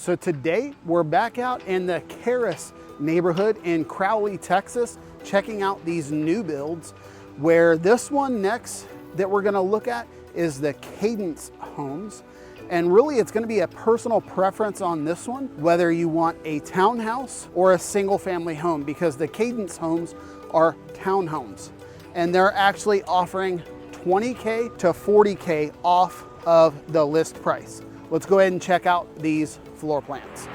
So today we're back out in the Cadence neighborhood in Crowley, Texas, checking out these new builds, where this one next that we're gonna look at is the Cadence Homes. And really it's gonna be a personal preference on this one, whether you want a townhouse or a single family home, because the Cadence Homes are townhomes. And they're actually offering 20K to 40K off of the list price. Let's go ahead and check out these floor plans.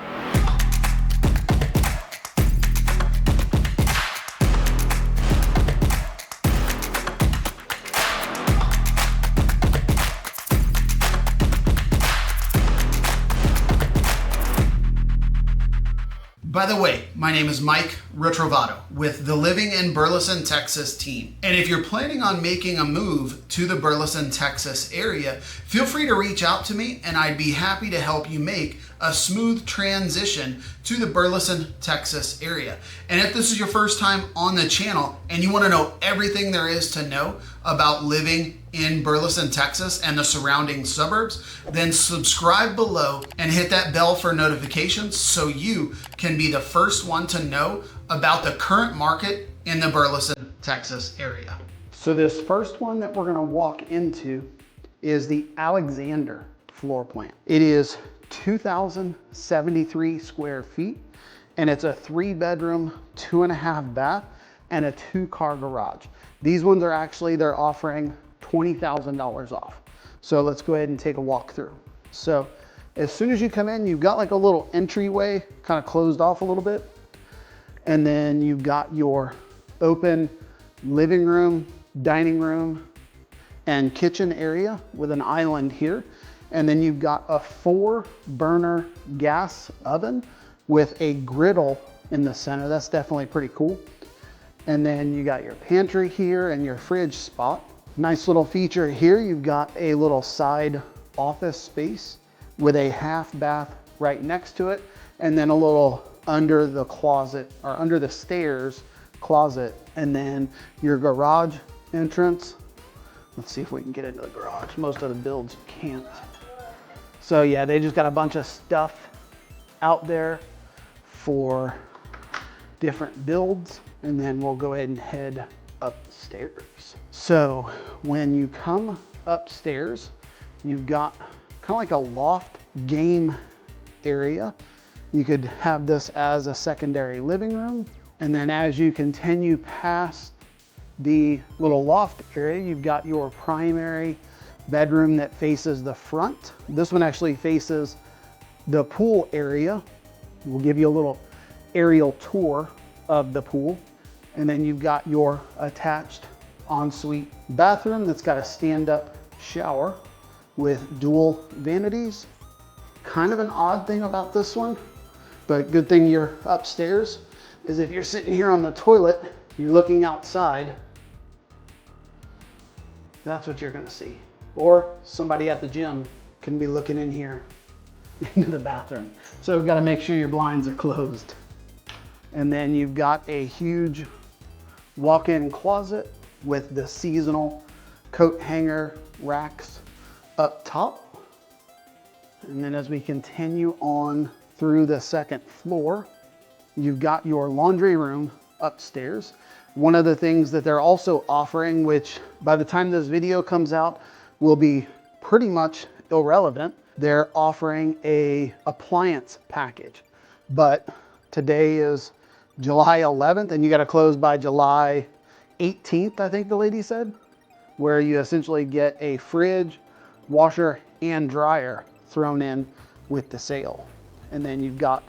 By the way, my name is Mike Ritrovato with the Living in Burleson, Texas team. And if you're planning on making a move to the Burleson, Texas area, feel free to reach out to me and I'd be happy to help you make a smooth transition to the Burleson, Texas area. And if this is your first time on the channel and you want to know everything there is to know about living in Burleson, Texas and the surrounding suburbs, then subscribe below and hit that bell for notifications so you can be the first one to know about the current market in the Burleson, Texas area. So this first one that we're gonna walk into is the Alexander floor plan. It is 2,073 square feet, and it's a 3-bedroom, 2.5 bath, and a 2-car garage. These ones are actually, they're offering $20,000 off. So let's go ahead and take a walk through. So as soon as you come in, you've got like a little entryway, kind of closed off a little bit. And then you've got your open living room, dining room, and kitchen area with an island here. And then you've got a 4-burner gas oven with a griddle in the center. That's definitely pretty cool. And then you got your pantry here and your fridge spot. Nice little feature here. You've got a little side office space with a half bath right next to it. And then a little under the closet or under the stairs closet. And then your garage entrance. Let's see if we can get into the garage. Most of the builds can't. So yeah, they just got a bunch of stuff out there for different builds. And then we'll go ahead and head upstairs. So when you come upstairs, you've got kind of like a loft game area. You could have this as a secondary living room. And then as you continue past the little loft area, you've got your primary bedroom that faces the front. This one actually faces the pool area. We'll give you a little aerial tour of the pool. And then you've got your attached ensuite bathroom that's got a stand-up shower with dual vanities. Kind of an odd thing about this one, but good thing you're upstairs, is if you're sitting here on the toilet, you're looking outside, that's what you're gonna see. Or somebody at the gym can be looking in here into the bathroom. So we've got to make sure your blinds are closed. And then you've got a huge walk-in closet with the seasonal coat hanger racks up top. And then as we continue on through the second floor, you've got your laundry room upstairs. One of the things that they're also offering, which by the time this video comes out will be pretty much irrelevant, they're offering a appliance package. But today is July 11th and you got to close by July 18th, I think the lady said, where you essentially get a fridge, washer, and dryer thrown in with the sale. And then you've got,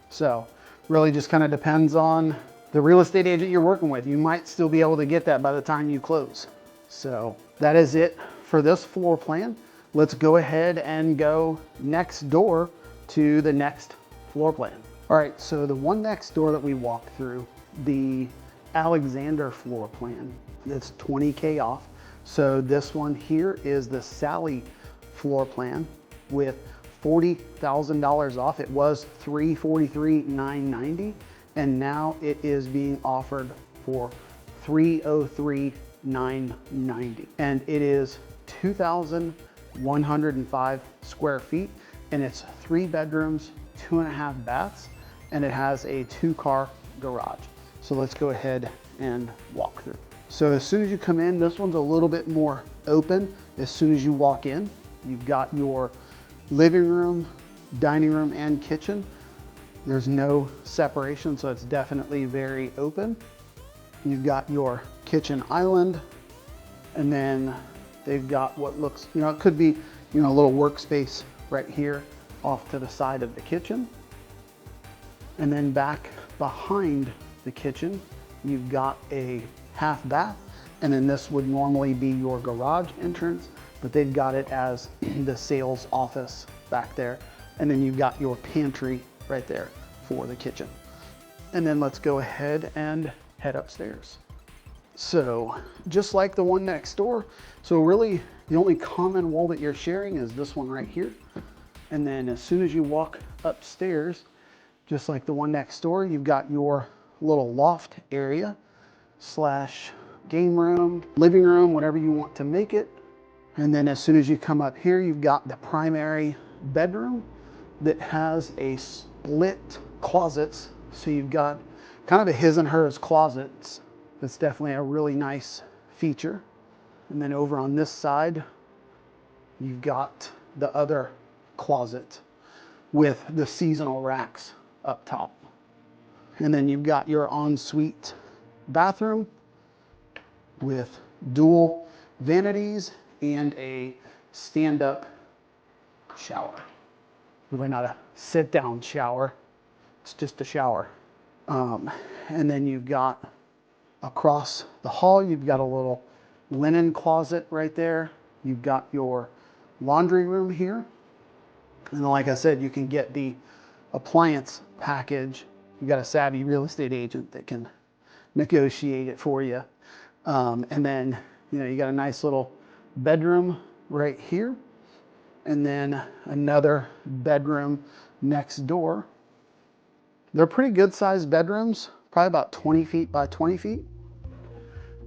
so really just kind of depends on the real estate agent you're working with. You might still be able to get that by the time you close. So that is it for this floor plan. Let's go ahead and go next door to the next floor plan. All right, so the one next door that we walked through, the Alexander floor plan, that's 20K off. So this one here is the Sallie floor plan with $40,000 off. It was $343,990, and now it is being offered for $303,990. And it is 2,105 square feet, and it's 3 bedrooms, 2.5 baths, and it has a 2-car garage. So let's go ahead and walk through. So as soon as you come in, this one's a little bit more open. As soon as you walk in, you've got your living room, dining room, and kitchen. There's no separation, so it's definitely very open. You've got your kitchen island, and then they've got what looks, it could be, a little workspace right here off to the side of the kitchen. And then back behind the kitchen, you've got a half bath, and then this would normally be your garage entrance, but they've got it as the sales office back there. And then you've got your pantry right there for the kitchen. And then let's go ahead and head upstairs. So just like the one next door, so really the only common wall that you're sharing is this one right here. And then as soon as you walk upstairs, just like the one next door, you've got your little loft area slash game room, living room, whatever you want to make it. And then as soon as you come up here, you've got the primary bedroom that has a split closets. So you've got kind of a his and hers closets. That's definitely a really nice feature. And then over on this side, you've got the other closet with the seasonal racks up top. And then you've got your ensuite bathroom with dual vanities and a stand-up shower. Really not a sit-down shower, it's just a shower. And then you've got across the hall, you've got a little linen closet right there. You've got your laundry room here. And then, like I said, you can get the appliance package. You've got a savvy real estate agent that can negotiate it for you. And then, you got a nice little bedroom right here. And then another bedroom next door. They're pretty good sized bedrooms, probably about 20 feet by 20 feet.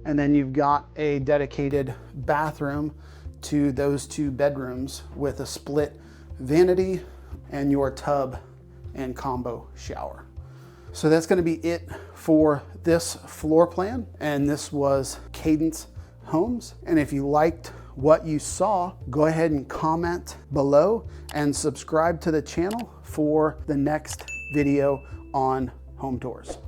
And then you've got a dedicated bathroom to those 2 bedrooms with a split vanity and your tub and combo shower. So that's going to be it for this floor plan. And this was Cadence Homes. And if you liked what you saw, go ahead and comment below and subscribe to the channel for the next video on home tours.